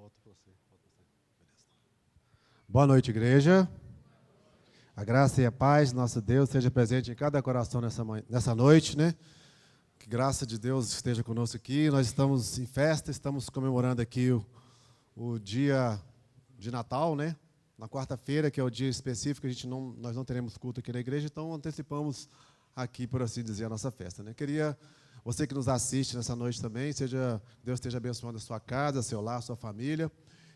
Volto para você. Boa noite, igreja. A graça e a paz do nosso Deus seja presente em cada coração nessa noite, né? Que graça de Deus esteja conosco aqui. Nós estamos em festa, estamos comemorando aqui o dia de Natal, né? Na quarta-feira, que é o dia específico, nós não teremos culto aqui na igreja, então antecipamos aqui, por assim dizer, a nossa festa, né? Queria, você que nos assiste nessa noite também, Deus esteja abençoando a sua casa, seu lar, sua família.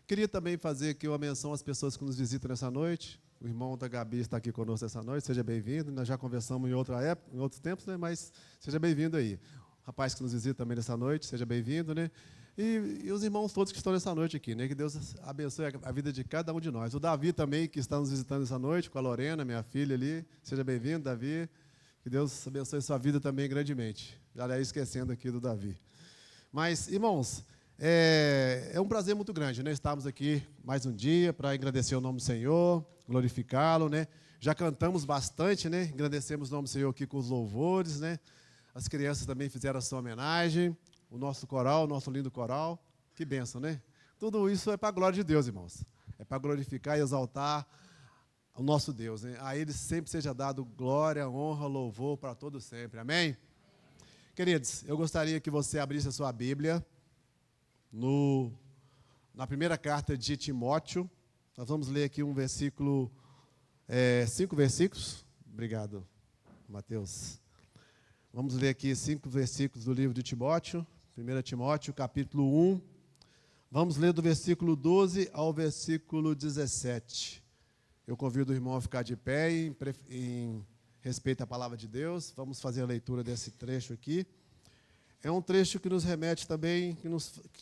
Queria também fazer aqui uma menção às pessoas que nos visitam nessa noite. O irmão da Gabi está aqui conosco essa noite, seja bem-vindo. Nós já conversamos em outra época, em outros tempos, né? Mas seja bem-vindo aí. O rapaz que nos visita também nessa noite, seja bem-vindo, né? E os irmãos todos que estão nessa noite aqui, né? Que Deus abençoe a vida de cada um de nós. O Davi também, que está nos visitando essa noite, com a Lorena, minha filha ali. Seja bem-vindo, Davi. Que Deus abençoe a sua vida também grandemente. Já ia esquecendo aqui do Davi. Mas, irmãos, é um prazer muito grande, né? Estarmos aqui mais um dia para agradecer o nome do Senhor, glorificá-lo, né? Já cantamos bastante, né? Agradecemos o nome do Senhor aqui com os louvores, né? As crianças também fizeram a sua homenagem, o nosso coral, o nosso lindo coral. Que bênção, né? Tudo isso é para a glória de Deus, irmãos. É para glorificar e exaltar o nosso Deus, né? A Ele sempre seja dado glória, honra, louvor para todos sempre. Amém? Queridos, eu gostaria que você abrisse a sua Bíblia na primeira carta de Timóteo. Nós vamos ler aqui um versículo, 5 versículos. Obrigado, Mateus. Vamos ler aqui 5 versículos do livro de Timóteo, 1 Timóteo, capítulo 1. Vamos ler do versículo 12 ao versículo 17. Eu convido o irmão a ficar de pé em respeito à palavra de Deus. Vamos fazer a leitura desse trecho aqui. É um trecho que nos remete também, que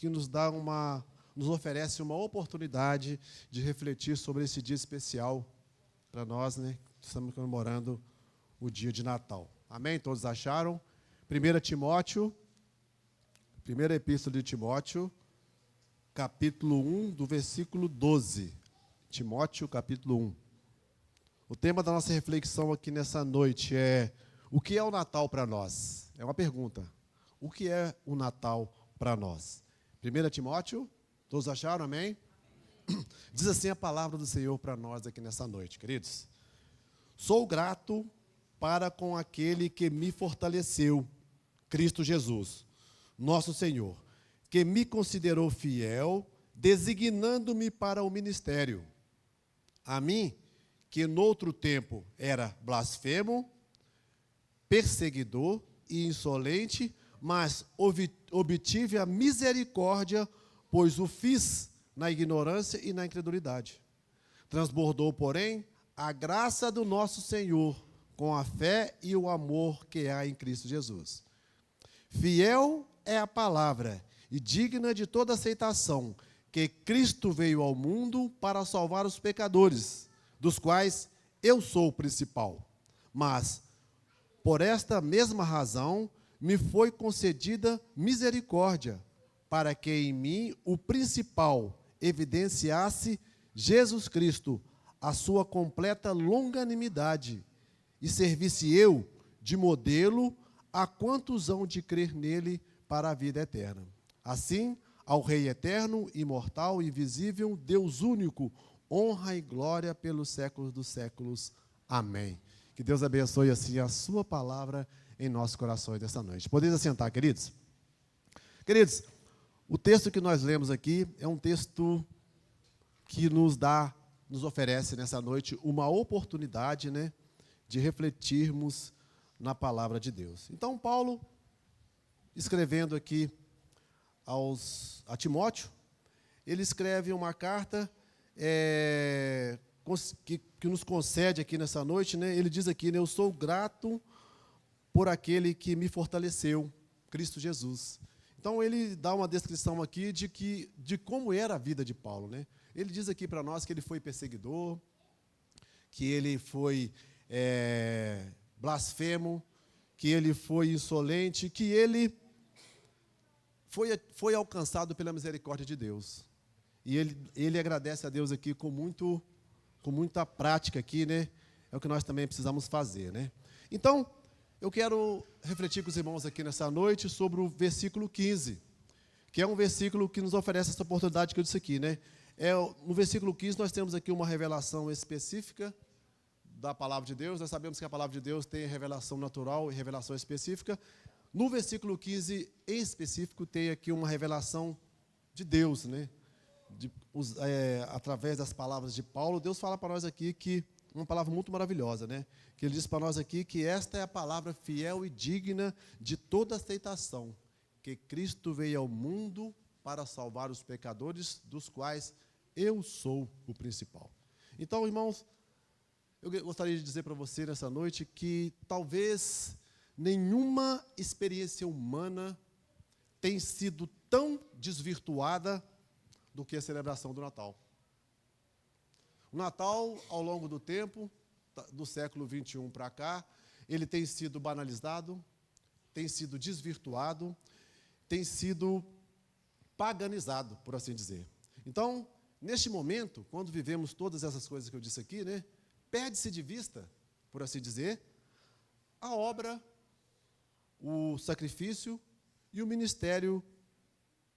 nos oferece uma oportunidade de refletir sobre esse dia especial para nós, né? Estamos comemorando o dia de Natal. Amém? Todos acharam? 1 Timóteo, primeira epístola de Timóteo, capítulo 1, do versículo 12. Timóteo, capítulo 1. O tema da nossa reflexão aqui nessa noite é: o que é o Natal para nós? É uma pergunta. O que é o Natal para nós? 1 Timóteo, todos acharam, amém? Diz assim a palavra do Senhor para nós aqui nessa noite, queridos. Sou grato para com aquele que me fortaleceu, Cristo Jesus, nosso Senhor, que me considerou fiel, designando-me para o ministério. A mim, que noutro tempo era blasfemo, perseguidor e insolente, mas obtive a misericórdia, pois o fiz na ignorância e na incredulidade. Transbordou, porém, a graça do nosso Senhor, com a fé e o amor que há em Cristo Jesus. Fiel é a palavra, e digna de toda aceitação, que Cristo veio ao mundo para salvar os pecadores, dos quais eu sou o principal. Mas, por esta mesma razão, me foi concedida misericórdia, para que em mim o principal evidenciasse Jesus Cristo, a sua completa longanimidade, e servisse eu de modelo a quantos hão de crer nele para a vida eterna. Assim, ao Rei eterno, imortal, invisível, Deus único, honra e glória pelos séculos dos séculos. Amém. Que Deus abençoe assim a sua palavra em nossos corações dessa noite. Podemos assentar, queridos? Queridos, o texto que nós lemos aqui é um texto que nos oferece nessa noite uma oportunidade, né, de refletirmos na palavra de Deus. Então, Paulo, escrevendo aqui a Timóteo, ele escreve uma carta que nos concede aqui nessa noite, né? Ele diz aqui, né, eu sou grato por aquele que me fortaleceu, Cristo Jesus. Então, ele dá uma descrição aqui de como era a vida de Paulo, né? Ele diz aqui para nós que ele foi perseguidor, que ele foi blasfemo, que ele foi insolente, que ele foi alcançado pela misericórdia de Deus. E ele agradece a Deus aqui com muita prática aqui, né? É o que nós também precisamos fazer, né? Então, eu quero refletir com os irmãos aqui nessa noite sobre o versículo 15. que é um versículo que nos oferece essa oportunidade que eu disse aqui, né? No versículo 15 nós temos aqui uma revelação específica da palavra de Deus. Nós sabemos que a palavra de Deus tem revelação natural e revelação específica. No versículo 15, em específico, tem aqui uma revelação de Deus, né? Através das palavras de Paulo, Deus fala para nós aqui que uma palavra muito maravilhosa, né? Que ele diz para nós aqui que esta é a palavra fiel e digna de toda aceitação, que Cristo veio ao mundo para salvar os pecadores, dos quais eu sou o principal. Então, irmãos, eu gostaria de dizer para você nessa noite que talvez nenhuma experiência humana tenha sido tão desvirtuada do que a celebração do Natal. O Natal, ao longo do tempo, do século XXI para cá, ele tem sido banalizado, tem sido desvirtuado, tem sido paganizado, por assim dizer. Então, neste momento, quando vivemos todas essas coisas que eu disse aqui, né, perde-se de vista, por assim dizer, a obra, o sacrifício e o ministério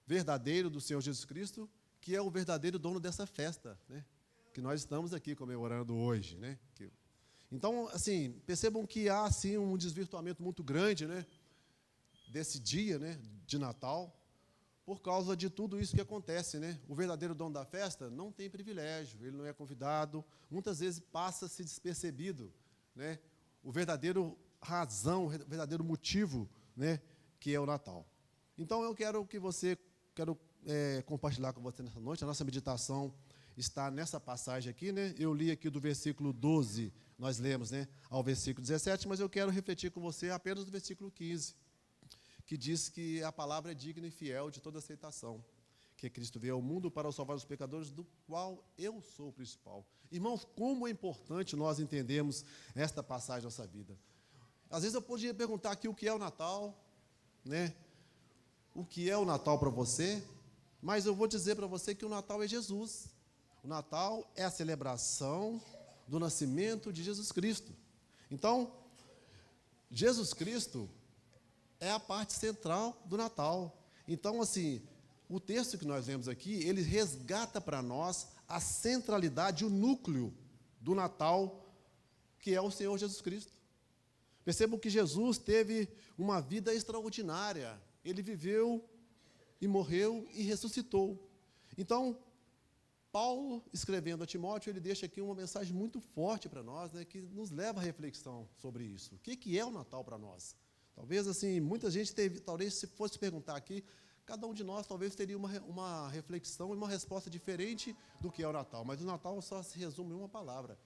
verdadeiro do Senhor Jesus Cristo, que é o verdadeiro dono dessa festa, né, que nós estamos aqui comemorando hoje, né? Então, assim, percebam que há assim um desvirtuamento muito grande, né, desse dia, né, de Natal, por causa de tudo isso que acontece, né? O verdadeiro dono da festa não tem privilégio, ele não é convidado, muitas vezes passa-se despercebido, né? O verdadeiro razão, o verdadeiro motivo, né, que é o Natal. Então, eu quero compartilhar com você nessa noite. A nossa meditação está nessa passagem aqui, né? Eu li aqui do versículo 12, nós lemos, né, ao versículo 17, mas eu quero refletir com você apenas do versículo 15, que diz que a palavra é digna e fiel de toda aceitação, que Cristo veio ao mundo para salvar os pecadores, do qual eu sou o principal. Irmãos, como é importante nós entendermos esta passagem da nossa vida. Às vezes eu podia perguntar aqui o que é o Natal, né? O que é o Natal para você? Mas eu vou dizer para você que o Natal é Jesus. O Natal é a celebração do nascimento de Jesus Cristo. Então, Jesus Cristo é a parte central do Natal. Então, assim, o texto que nós vemos aqui, ele resgata para nós a centralidade, o núcleo do Natal, que é o Senhor Jesus Cristo. Percebam que Jesus teve uma vida extraordinária. Ele viveu e morreu e ressuscitou. Então, Paulo, escrevendo a Timóteo, ele deixa aqui uma mensagem muito forte para nós, né, que nos leva à reflexão sobre isso. O que é o Natal para nós? Talvez, assim, muita gente talvez se fosse perguntar aqui, cada um de nós talvez teria uma reflexão e uma resposta diferente do que é o Natal. Mas o Natal só se resume em uma palavra.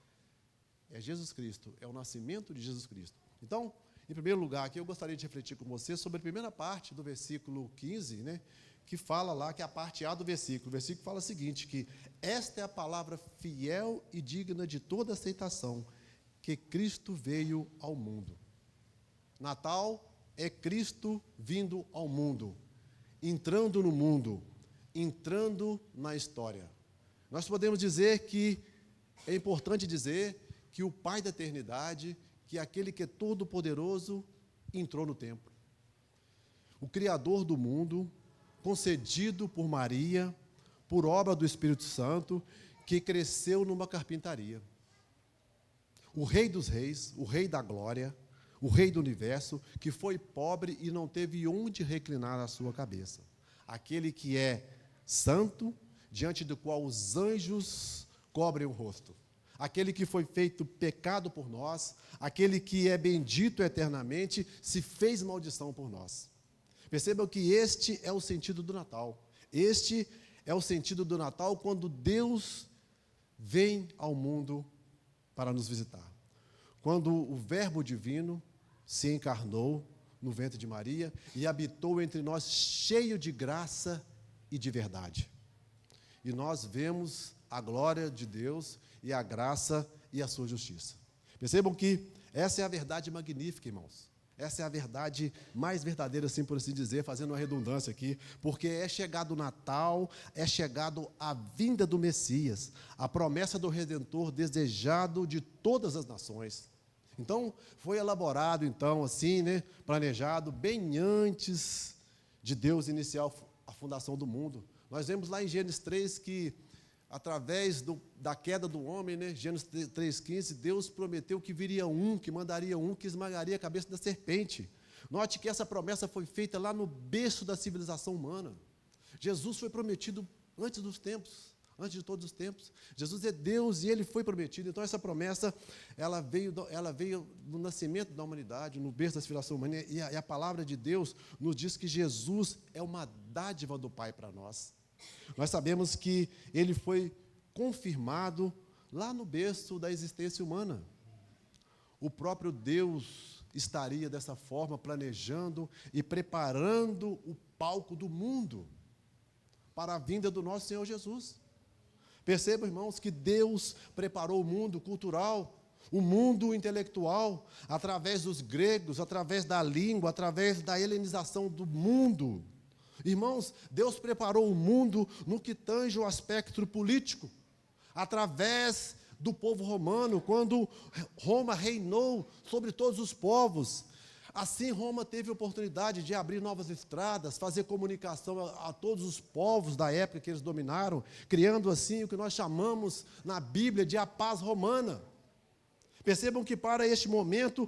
É Jesus Cristo, é o nascimento de Jesus Cristo. Então, em primeiro lugar, aqui eu gostaria de refletir com você sobre a primeira parte do versículo 15, né, que fala lá, que é a parte A do versículo. O versículo fala o seguinte, que esta é a palavra fiel e digna de toda aceitação, que Cristo veio ao mundo. Natal é Cristo vindo ao mundo, entrando no mundo, entrando na história. Nós podemos dizer que, é importante dizer, que o Pai da eternidade, que é aquele que é todo-poderoso, entrou no templo. O Criador do mundo, concedido por Maria, por obra do Espírito Santo, que cresceu numa carpintaria. O Rei dos Reis, o Rei da Glória, o Rei do Universo, que foi pobre e não teve onde reclinar a sua cabeça. Aquele que é santo, diante do qual os anjos cobrem o rosto. Aquele que foi feito pecado por nós, aquele que é bendito eternamente, se fez maldição por nós. Percebam que este é o sentido do Natal. Este é o sentido do Natal quando Deus vem ao mundo para nos visitar. Quando o Verbo divino se encarnou no ventre de Maria e habitou entre nós cheio de graça e de verdade. E nós vemos a glória de Deus e a graça e a sua justiça. Percebam que essa é a verdade magnífica, irmãos. Essa é a verdade mais verdadeira, assim por assim dizer, fazendo uma redundância aqui, porque é chegado o Natal, é chegado a vinda do Messias, a promessa do Redentor desejado de todas as nações. Então, foi elaborado, então, assim, né, planejado, bem antes de Deus iniciar a fundação do mundo. Nós vemos lá em Gênesis 3 que, através da queda do homem, né, Gênesis 3,15, Deus prometeu que viria um, que mandaria um, que esmagaria a cabeça da serpente. Note que essa promessa foi feita lá no berço da civilização humana. Jesus foi prometido antes dos tempos, antes de todos os tempos. Jesus é Deus e Ele foi prometido. Então, essa promessa, ela veio no nascimento da humanidade, no berço da civilização humana, e a palavra de Deus nos diz que Jesus é uma dádiva do Pai para nós. Nós sabemos que Ele foi confirmado lá no berço da existência humana. O próprio Deus estaria dessa forma, planejando e preparando o palco do mundo para a vinda do nosso Senhor Jesus. Percebam, irmãos, que Deus preparou o mundo cultural, o mundo intelectual, através dos gregos, através da língua, através da helenização do mundo. Irmãos, Deus preparou o mundo no que tange o aspecto político, através do povo romano, quando Roma reinou sobre todos os povos. Assim, Roma teve a oportunidade de abrir novas estradas, fazer comunicação a todos os povos da época que eles dominaram, criando assim o que nós chamamos na Bíblia de a paz romana. Percebam que para este momento,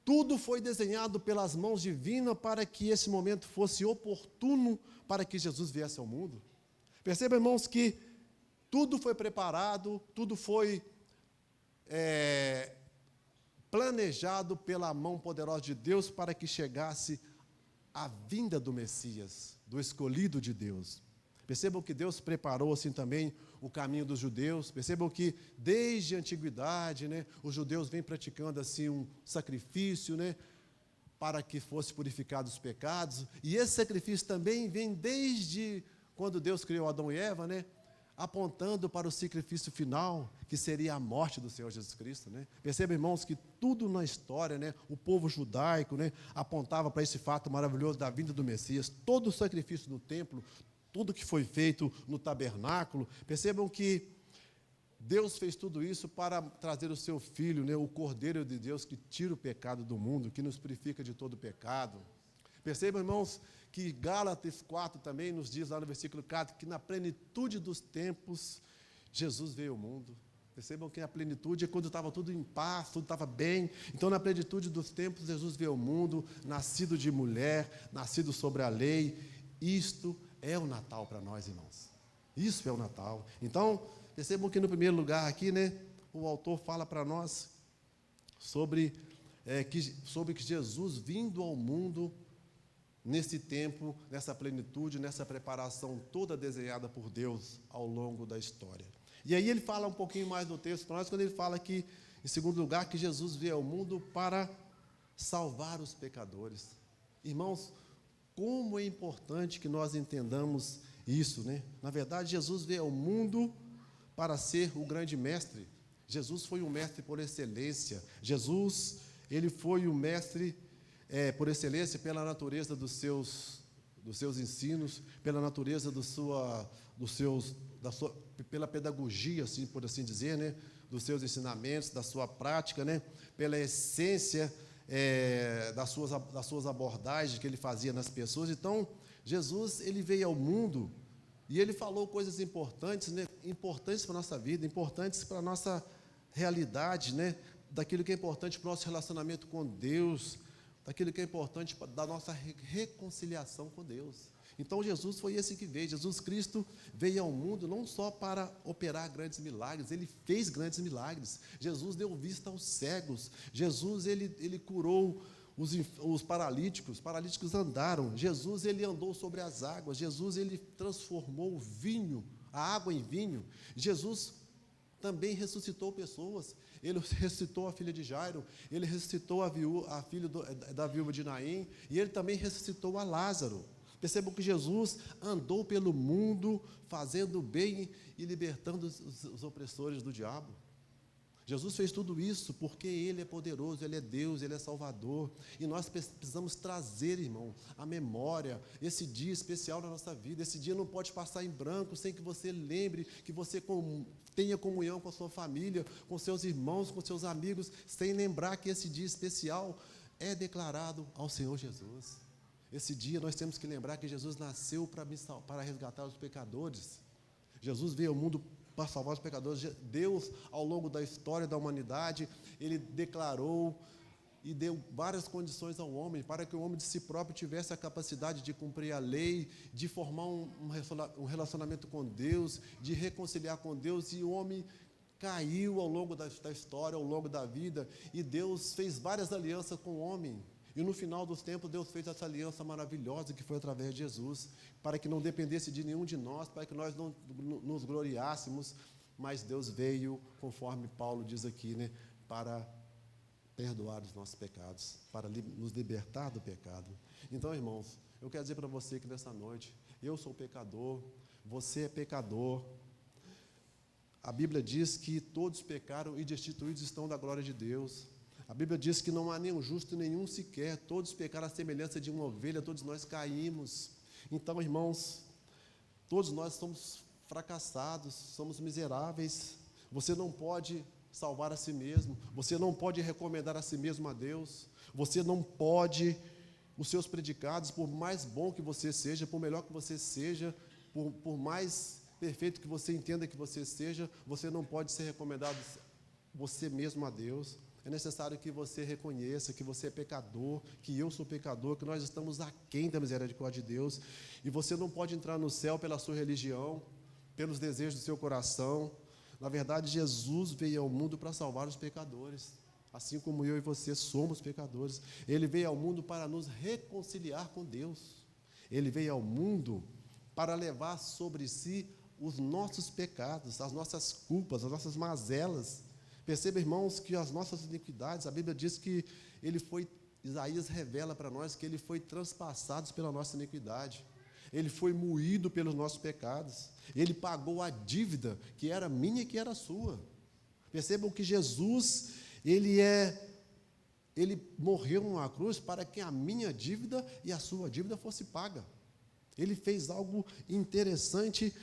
tudo foi desenhado pelas mãos divinas para que esse momento fosse oportuno para que Jesus viesse ao mundo. Percebam, irmãos, que tudo foi preparado, tudo foi planejado pela mão poderosa de Deus para que chegasse a vinda do Messias, do escolhido de Deus. Percebam que Deus preparou assim também o caminho dos judeus. Percebam que desde a antiguidade, né, os judeus vêm praticando assim um sacrifício, né, para que fosse purificados os pecados. E esse sacrifício também vem desde quando Deus criou Adão e Eva, né, apontando para o sacrifício final, que seria a morte do Senhor Jesus Cristo, né? Percebam, irmãos, que tudo na história, né, o povo judaico, né, apontava para esse fato maravilhoso da vinda do Messias. Todo o sacrifício no templo, tudo que foi feito no tabernáculo. Percebam que Deus fez tudo isso para trazer o seu Filho, né, o Cordeiro de Deus, que tira o pecado do mundo, que nos purifica de todo pecado. Percebam, irmãos, que Gálatas 4 também nos diz lá no versículo 4, que na plenitude dos tempos, Jesus veio ao mundo. Percebam que a plenitude é quando estava tudo em paz, tudo estava bem. Então, na plenitude dos tempos, Jesus veio ao mundo, nascido de mulher, nascido sobre a lei. Isto é o Natal para nós, irmãos. Isso é o Natal. Então, percebam que no primeiro lugar aqui, né, o autor fala para nós sobre que Jesus vindo ao mundo nesse tempo, nessa plenitude, nessa preparação toda desenhada por Deus ao longo da história. E aí ele fala um pouquinho mais do texto para nós, quando ele fala que, em segundo lugar, que Jesus veio ao mundo para salvar os pecadores. Irmãos, como é importante que nós entendamos isso, né? Na verdade, Jesus veio ao mundo para ser o grande mestre. Jesus foi um mestre por excelência. Jesus, ele foi o mestre por excelência pela natureza dos seus ensinos, pela natureza pela pedagogia, assim, por assim dizer, né, dos seus ensinamentos, da sua prática, né, pela essência das suas abordagens que ele fazia nas pessoas. Então, Jesus, ele veio ao mundo e ele falou coisas importantes, né, importantes para a nossa vida, importantes para a nossa realidade, né, daquilo que é importante para o nosso relacionamento com Deus, daquilo que é importante da nossa reconciliação com Deus. Então, Jesus foi esse que veio. Jesus Cristo veio ao mundo não só para operar grandes milagres, Ele fez grandes milagres. Jesus deu vista aos cegos. Jesus, ele curou os paralíticos andaram. Jesus, ele andou sobre as águas. Jesus, ele transformou a água em vinho. Jesus também ressuscitou pessoas. Ele ressuscitou a filha de Jairo, ele ressuscitou a filha da viúva de Naim, e ele também ressuscitou a Lázaro. Percebam que Jesus andou pelo mundo, fazendo bem e libertando os opressores do diabo. Jesus fez tudo isso porque Ele é poderoso, Ele é Deus, Ele é Salvador. E nós precisamos trazer, irmão, à memória esse dia especial na nossa vida. Esse dia não pode passar em branco sem que você lembre, que você tenha comunhão com a sua família, com seus irmãos, com seus amigos, sem lembrar que esse dia especial é declarado ao Senhor Jesus. Esse dia nós temos que lembrar que Jesus nasceu para resgatar os pecadores. Jesus veio ao mundo para salvar os pecadores. Deus, ao longo da história da humanidade, Ele declarou e deu várias condições ao homem, para que o homem de si próprio tivesse a capacidade de cumprir a lei, de formar um relacionamento com Deus, de reconciliar com Deus, e o homem caiu ao longo da história, ao longo da vida, e Deus fez várias alianças com o homem, e no final dos tempos Deus fez essa aliança maravilhosa que foi através de Jesus, para que não dependesse de nenhum de nós, para que nós não nos gloriássemos, mas Deus veio, conforme Paulo diz aqui, né, para perdoar os nossos pecados, para nos libertar do pecado. Então, irmãos, eu quero dizer para você que nessa noite, eu sou pecador, você é pecador. A Bíblia diz que todos pecaram e destituídos estão da glória de Deus. A Bíblia diz que não há nenhum justo, nenhum sequer, todos pecaram à semelhança de uma ovelha, todos nós caímos. Então, irmãos, todos nós somos fracassados, somos miseráveis. Você não pode salvar a si mesmo, você não pode recomendar a si mesmo a Deus, você não pode, os seus predicados, por mais bom que você seja, por melhor que você seja, por mais perfeito que você entenda que você seja, você não pode ser recomendado você mesmo a Deus. É necessário que você reconheça que você é pecador, que eu sou pecador, que nós estamos aquém da misericórdia de Deus, e você não pode entrar no céu pela sua religião, pelos desejos do seu coração. Na verdade, Jesus veio ao mundo para salvar os pecadores, assim como eu e você somos pecadores. Ele veio ao mundo para nos reconciliar com Deus. Ele veio ao mundo para levar sobre si os nossos pecados, as nossas culpas, as nossas mazelas. Perceba, irmãos, que as nossas iniquidades, a Bíblia diz que Isaías revela para nós que ele foi transpassado pela nossa iniquidade. Ele foi moído pelos nossos pecados. Ele pagou a dívida que era minha e que era sua. Percebam que Jesus, ele morreu numa cruz para que a minha dívida e a sua dívida fosse paga. Ele fez algo interessante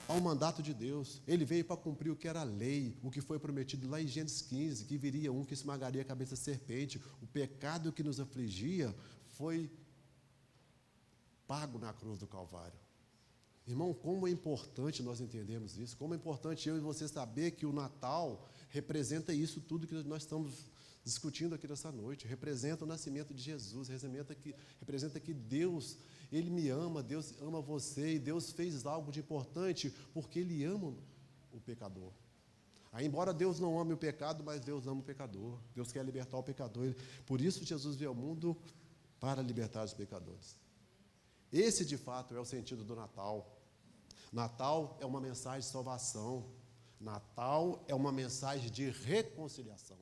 ao mandato de Deus. Ele veio para cumprir o que era a lei, o que foi prometido lá em Gênesis 15, que viria um que esmagaria a cabeça da serpente. O pecado que nos afligia foi pago na cruz do Calvário. Irmão, como é importante nós entendermos isso, como é importante eu e você saber que o Natal representa isso tudo que nós estamos discutindo aqui nessa noite, representa o nascimento de Jesus, representa que Deus, Ele me ama, Deus ama você, e Deus fez algo de importante, porque Ele ama o pecador. Aí, embora Deus não ame o pecado, mas Deus ama o pecador, Deus quer libertar o pecador, por isso Jesus veio ao mundo para libertar os pecadores. Esse, de fato, é o sentido do Natal. Natal é uma mensagem de salvação. Natal é uma mensagem de reconciliação.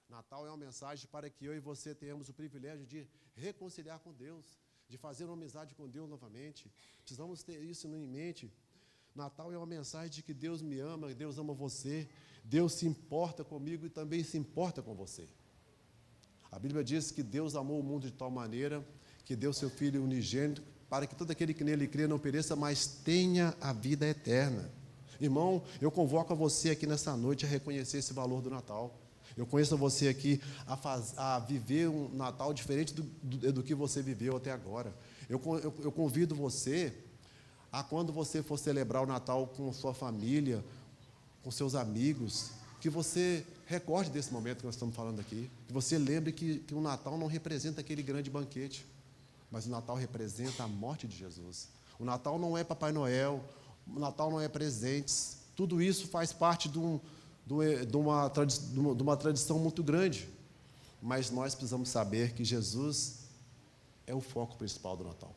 Natal é uma mensagem para que eu e você tenhamos o privilégio de reconciliar com Deus, de fazer uma amizade com Deus novamente. Precisamos ter isso em mente. Natal é uma mensagem de que Deus me ama, Deus ama você, Deus se importa comigo e também se importa com você. A Bíblia diz que Deus amou o mundo de tal maneira que deu seu Filho unigênito, para que todo aquele que nele crê não pereça, mas tenha a vida eterna. Irmão, eu convoco a você aqui nessa noite a reconhecer esse valor do Natal. Eu conheço você aqui a viver um Natal diferente do que você viveu até agora. Eu convido você a, quando você for celebrar o Natal com sua família, com seus amigos, que você recorde desse momento que nós estamos falando aqui, que você lembre que o Natal não representa aquele grande banquete, mas o Natal representa a morte de Jesus. O Natal não é Papai Noel, o Natal não é presentes, tudo isso faz parte de uma tradição muito grande, mas nós precisamos saber que Jesus é o foco principal do Natal.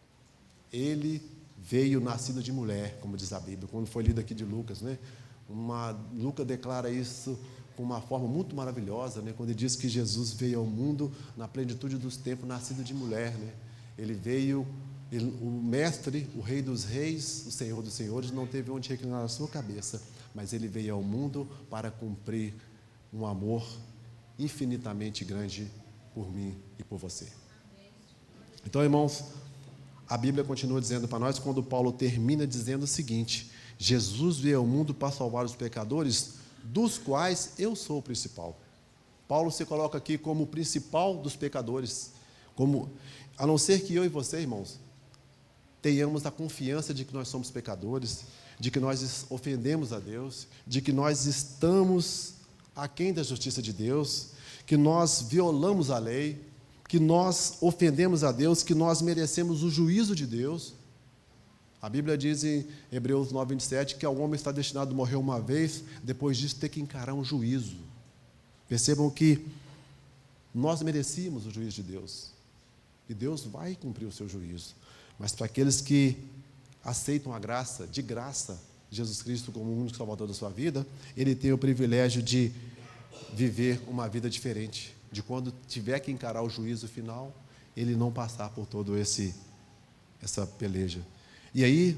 Ele veio nascido de mulher, como diz a Bíblia, quando foi lido aqui de Lucas, né? Lucas declara isso com uma forma muito maravilhosa, né? Quando ele diz que Jesus veio ao mundo na plenitude dos tempos, nascido de mulher, né? Ele veio, o mestre, o rei dos reis, o senhor dos senhores, não teve onde reclinar a sua cabeça, mas ele veio ao mundo para cumprir um amor infinitamente grande por mim e por você. Então, irmãos, a Bíblia continua dizendo para nós, quando Paulo termina dizendo o seguinte: Jesus veio ao mundo para salvar os pecadores, dos quais eu sou o principal. Paulo se coloca aqui como o principal dos pecadores, A não ser que eu e você, irmãos, tenhamos a confiança de que nós somos pecadores, de que nós ofendemos a Deus, de que nós estamos aquém da justiça de Deus, que nós violamos a lei, que nós ofendemos a Deus, que nós merecemos o juízo de Deus. A Bíblia diz em Hebreus 9:27 que o homem está destinado a morrer uma vez, depois disso ter que encarar um juízo. Percebam que nós merecíamos o juízo de Deus, e Deus vai cumprir o seu juízo, mas para aqueles que aceitam a graça, de graça, Jesus Cristo como o único Salvador da sua vida, Ele tem o privilégio de viver uma vida diferente, de quando tiver que encarar o juízo final, ele não passar por todo essa peleja. E aí,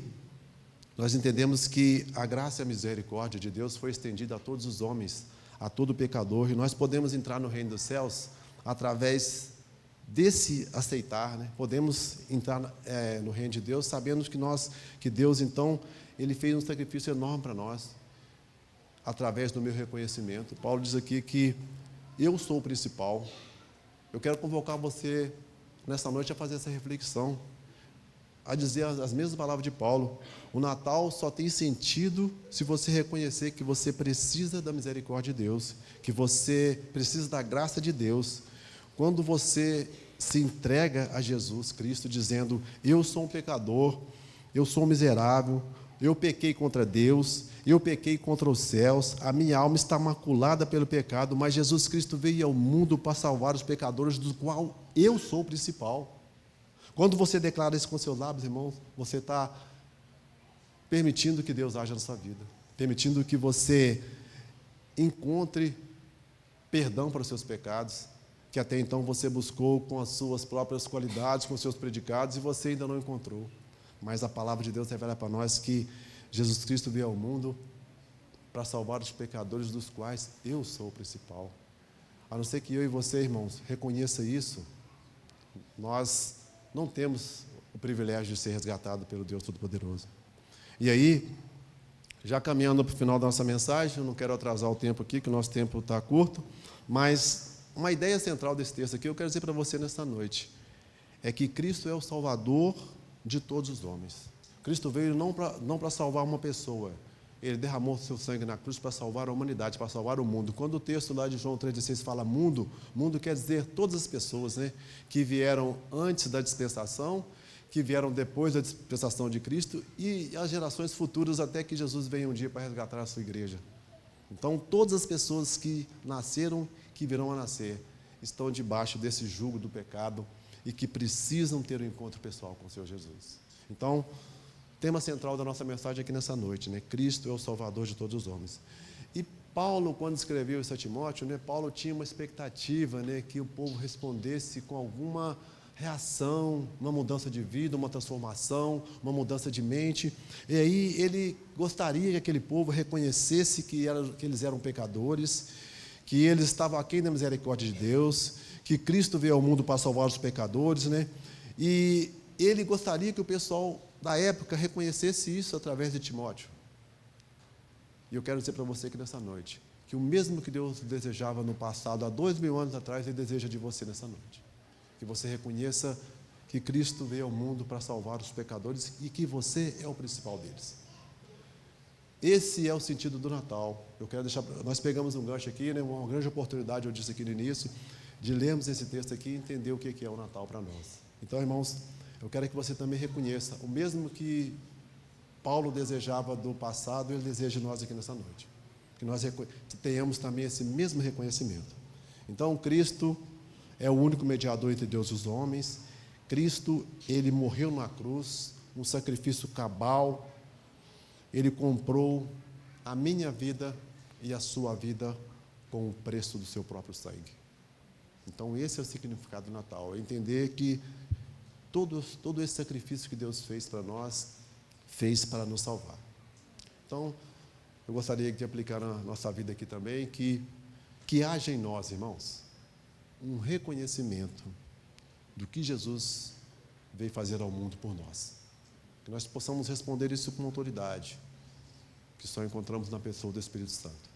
nós entendemos que a graça e a misericórdia de Deus foi estendida a todos os homens, a todo pecador, e nós podemos entrar no reino dos céus através desse aceitar, né? Podemos entrar no reino de Deus sabendo que Deus, então, Ele fez um sacrifício enorme para nós, através do meu reconhecimento. Paulo diz aqui que eu sou o principal. Eu quero convocar você, nessa noite, a fazer essa reflexão, a dizer as mesmas palavras de Paulo. O Natal só tem sentido se você reconhecer que você precisa da misericórdia de Deus, que você precisa da graça de Deus. Quando você se entrega a Jesus Cristo, dizendo: eu sou um pecador, eu sou um miserável, eu pequei contra Deus, eu pequei contra os céus, a minha alma está maculada pelo pecado, mas Jesus Cristo veio ao mundo para salvar os pecadores, do qual eu sou o principal. Quando você declara isso com seus lábios, irmãos, você está permitindo que Deus haja na sua vida, permitindo que você encontre perdão para os seus pecados, que até então você buscou com as suas próprias qualidades, com os seus predicados, e você ainda não encontrou. Mas a palavra de Deus revela para nós que Jesus Cristo veio ao mundo para salvar os pecadores, dos quais eu sou o principal. A não ser que eu e você, irmãos, reconheça isso, nós não temos o privilégio de ser resgatado pelo Deus Todo-Poderoso. E aí, já caminhando para o final da nossa mensagem, eu não quero atrasar o tempo aqui, que o nosso tempo está curto, mas uma ideia central desse texto aqui, eu quero dizer para você nesta noite, é que Cristo é o Salvador de todos os homens. Cristo veio não para salvar uma pessoa, Ele derramou seu sangue na cruz para salvar a humanidade, para salvar o mundo. Quando o texto lá de João 3,16 fala mundo, mundo quer dizer todas as pessoas, né, que vieram antes da dispensação, que vieram depois da dispensação de Cristo, e as gerações futuras até que Jesus venha um dia para resgatar a sua igreja. Então, todas as pessoas que nasceram, que virão a nascer, estão debaixo desse jugo do pecado e que precisam ter um encontro pessoal com o Senhor Jesus. Então, tema central da nossa mensagem aqui nessa noite, né? Cristo é o Salvador de todos os homens. E Paulo, quando escreveu isso a Timóteo, né, Paulo tinha uma expectativa, né, que o povo respondesse com alguma reação, uma mudança de vida, uma transformação, uma mudança de mente. E aí ele gostaria que aquele povo reconhecesse que eles eram pecadores, que eles estavam aquém da misericórdia de Deus, que Cristo veio ao mundo para salvar os pecadores, né? E ele gostaria que o pessoal da época reconhecesse isso através de Timóteo. E eu quero dizer para você aqui nessa noite, que o mesmo que Deus desejava no passado, há 2000 anos atrás, Ele deseja de você nessa noite. Que você reconheça que Cristo veio ao mundo para salvar os pecadores e que você é o principal deles. Esse é o sentido do Natal. Eu quero deixar, nós pegamos um gancho aqui, né, uma grande oportunidade, eu disse aqui no início, de lermos esse texto aqui e entender o que é o Natal para nós. Então, irmãos, eu quero que você também reconheça, o mesmo que Paulo desejava do passado, ele deseja de nós aqui nessa noite. Que nós tenhamos também esse mesmo reconhecimento. Então, Cristo é o único mediador entre Deus e os homens. Cristo, Ele morreu na cruz, um sacrifício cabal. Ele comprou a minha vida e a sua vida com o preço do seu próprio sangue. Então, esse é o significado do Natal. É entender que todo esse sacrifício que Deus fez para nós, fez para nos salvar. Então, eu gostaria de aplicar na nossa vida aqui também, que haja em nós, irmãos, um reconhecimento do que Jesus veio fazer ao mundo por nós. Que nós possamos responder isso com autoridade, que só encontramos na pessoa do Espírito Santo.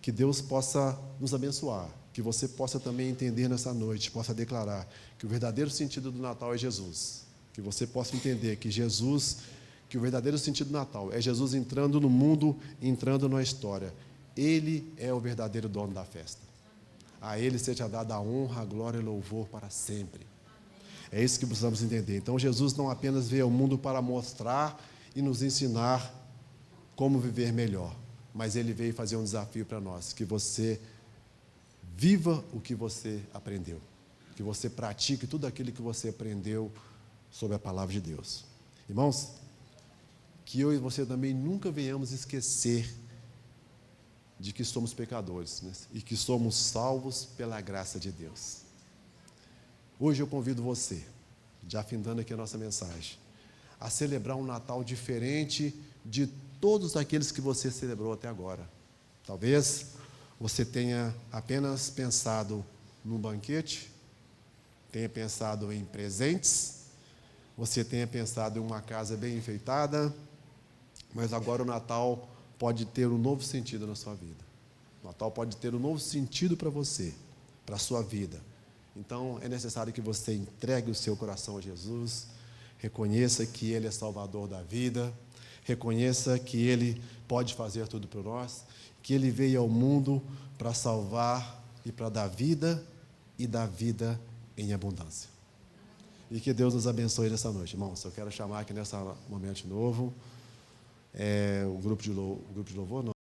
Que Deus possa nos abençoar, que você possa também entender nessa noite, possa declarar que o verdadeiro sentido do Natal é Jesus. Que você possa entender que que o verdadeiro sentido do Natal é Jesus entrando no mundo, entrando na história. Ele é o verdadeiro dono da festa. A Ele seja dada a honra, a glória e louvor para sempre. É isso que precisamos entender. Então, Jesus não apenas veio ao mundo para mostrar e nos ensinar como viver melhor, mas Ele veio fazer um desafio para nós, que você viva o que você aprendeu, que você pratique tudo aquilo que você aprendeu sobre a palavra de Deus. Irmãos, que eu e você também nunca venhamos esquecer de que somos pecadores, né? E que somos salvos pela graça de Deus. Hoje eu convido você, já findando aqui a nossa mensagem, a celebrar um Natal diferente de todos aqueles que você celebrou até agora. Talvez você tenha apenas pensado num banquete, tenha pensado em presentes, você tenha pensado em uma casa bem enfeitada, mas agora o Natal pode ter um novo sentido na sua vida. O Natal pode ter um novo sentido para você, para a sua vida. Então, é necessário que você entregue o seu coração a Jesus, reconheça que Ele é Salvador da vida, reconheça que Ele pode fazer tudo por nós, que Ele veio ao mundo para salvar e para dar vida e dar vida em abundância. E que Deus nos abençoe nessa noite, irmãos. Eu quero chamar aqui nesse momento de novo o grupo de louvor.